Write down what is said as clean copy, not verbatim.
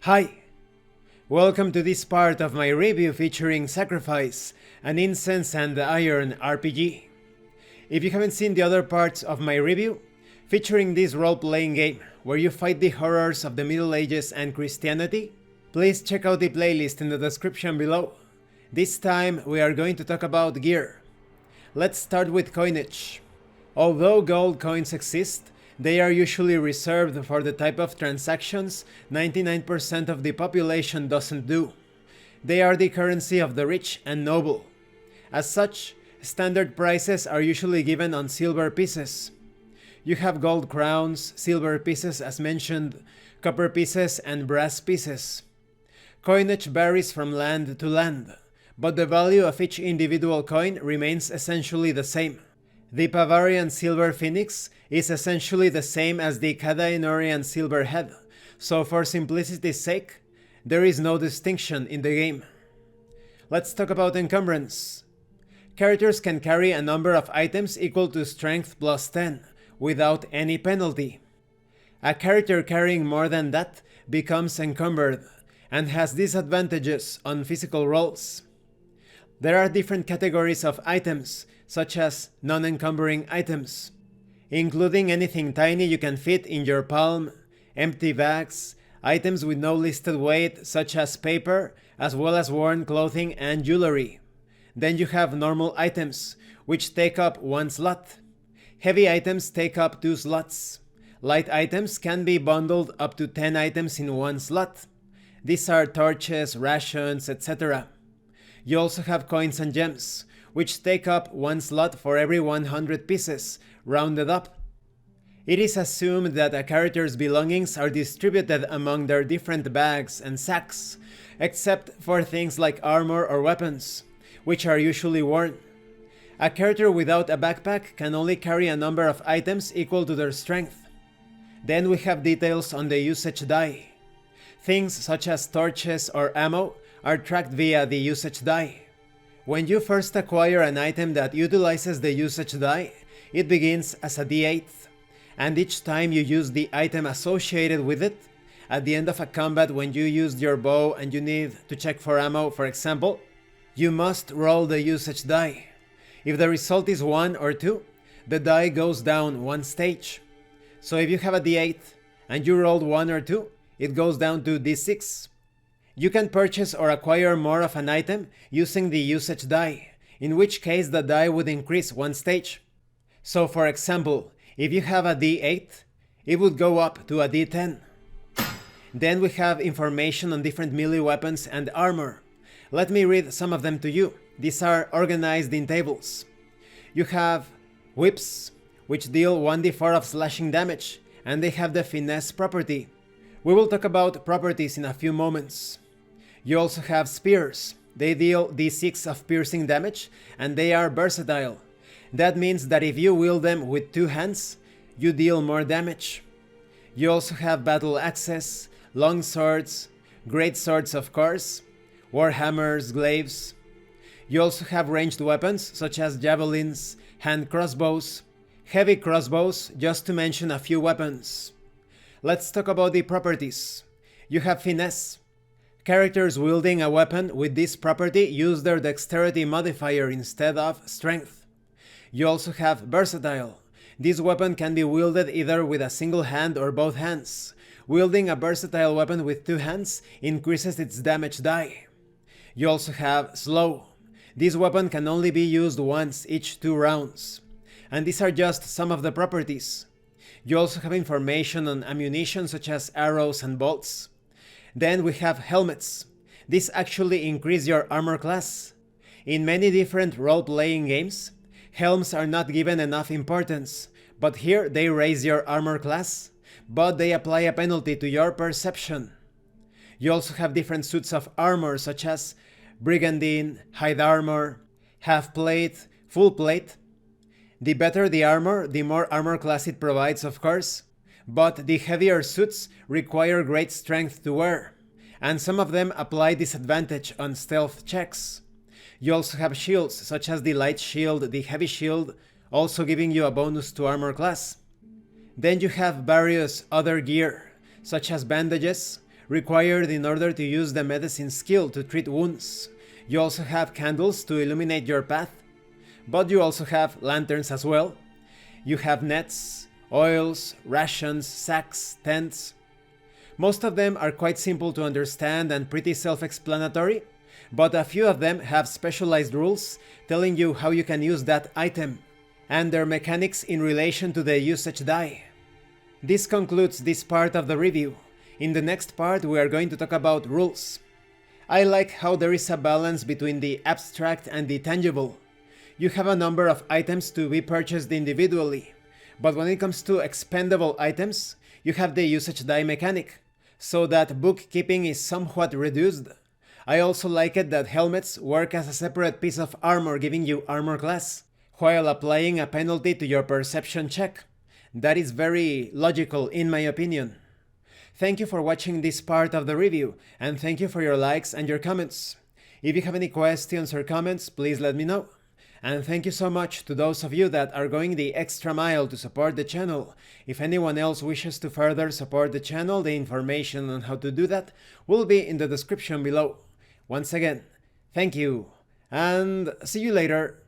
Hi! Welcome to this part of my review featuring Sacrifice, an Incense and Iron RPG. If you haven't seen the other parts of my review, featuring this role-playing game where you fight the horrors of the Middle Ages and Christianity, please check out the playlist in the description below. This time we are going to talk about gear. Let's start with coinage. Although gold coins exist, they are usually reserved for the type of transactions 99% of the population doesn't do. They are the currency of the rich and noble. As such, standard prices are usually given on silver pieces. You have gold crowns, silver pieces as mentioned, copper pieces and brass pieces. Coinage varies from land to land, but the value of each individual coin remains essentially the same. The Bavarian silver phoenix is essentially the same as the Kadainorian silver head, so for simplicity's sake, there is no distinction in the game. Let's talk about encumbrance. Characters can carry a number of items equal to strength plus 10, without any penalty. A character carrying more than that becomes encumbered, and has disadvantages on physical rolls. There are different categories of items, such as non-encumbering items, including anything tiny you can fit in your palm, empty bags, items with no listed weight such as paper, as well as worn clothing and jewelry. Then you have normal items, which take up 1 slot. Heavy items take up 2 slots. Light items can be bundled up to 10 items in 1 slot. These are torches, rations, etc. You also have coins and gems, which take up 1 slot for every 100 pieces, rounded up. It is assumed that a character's belongings are distributed among their different bags and sacks, except for things like armor or weapons, which are usually worn. A character without a backpack can only carry a number of items equal to their strength. Then we have details on the usage die. Things such as torches or ammo are tracked via the usage die. When you first acquire an item that utilizes the usage die, it begins as a D8, and each time you use the item associated with it, at the end of a combat when you used your bow and you need to check for ammo, for example, you must roll the usage die. If the result is 1 or 2, the die goes down 1 stage. So if you have a D8 and you rolled 1 or 2, it goes down to D6. You can purchase or acquire more of an item using the usage die, in which case the die would increase 1 stage. So for example, if you have a D8, it would go up to a D10. Then we have information on different melee weapons and armor. Let me read some of them to you. These are organized in tables. You have whips, which deal 1d4 of slashing damage, and they have the finesse property. We will talk about properties in a few moments. You also have spears. They deal d6 of piercing damage, and they are versatile. That means that if you wield them with 2 hands, you deal more damage. You also have battle axes, long swords, great swords of course, warhammers, glaives. You also have ranged weapons such as javelins, hand crossbows, heavy crossbows, just to mention a few weapons. Let's talk about the properties. You have finesse. Characters wielding a weapon with this property use their dexterity modifier instead of strength. You also have versatile. This weapon can be wielded either with a single hand or both hands. Wielding a versatile weapon with 2 hands increases its damage die. You also have slow. This weapon can only be used once each 2 rounds. And these are just some of the properties. You also have information on ammunition such as arrows and bolts. Then we have helmets. These actually increase your armor class. In many different role-playing games, helms are not given enough importance, but here they raise your armor class, but they apply a penalty to your perception. You also have different suits of armor such as brigandine, hide armor, half plate, full plate. The better the armor, the more armor class it provides, of course. But the heavier suits require great strength to wear, and some of them apply disadvantage on stealth checks. You also have shields, such as the light shield, the heavy shield, also giving you a bonus to armor class. Then you have various other gear, such as bandages, required in order to use the medicine skill to treat wounds. You also have candles to illuminate your path, but you also have lanterns as well. You have nets, oils, rations, sacks, tents. Most of them are quite simple to understand and pretty self-explanatory, but a few of them have specialized rules telling you how you can use that item, and their mechanics in relation to the usage die. This concludes this part of the review. In the next part we are going to talk about rules. I like how there is a balance between the abstract and the tangible. You have a number of items to be purchased individually, but when it comes to expendable items, you have the usage die mechanic, so that bookkeeping is somewhat reduced. I also like it that helmets work as a separate piece of armor giving you armor class, while applying a penalty to your perception check. That is very logical in my opinion. Thank you for watching this part of the review, and thank you for your likes and your comments. If you have any questions or comments, please let me know. And thank you so much to those of you that are going the extra mile to support the channel. If anyone else wishes to further support the channel, the information on how to do that will be in the description below. Once again, thank you, and see you later.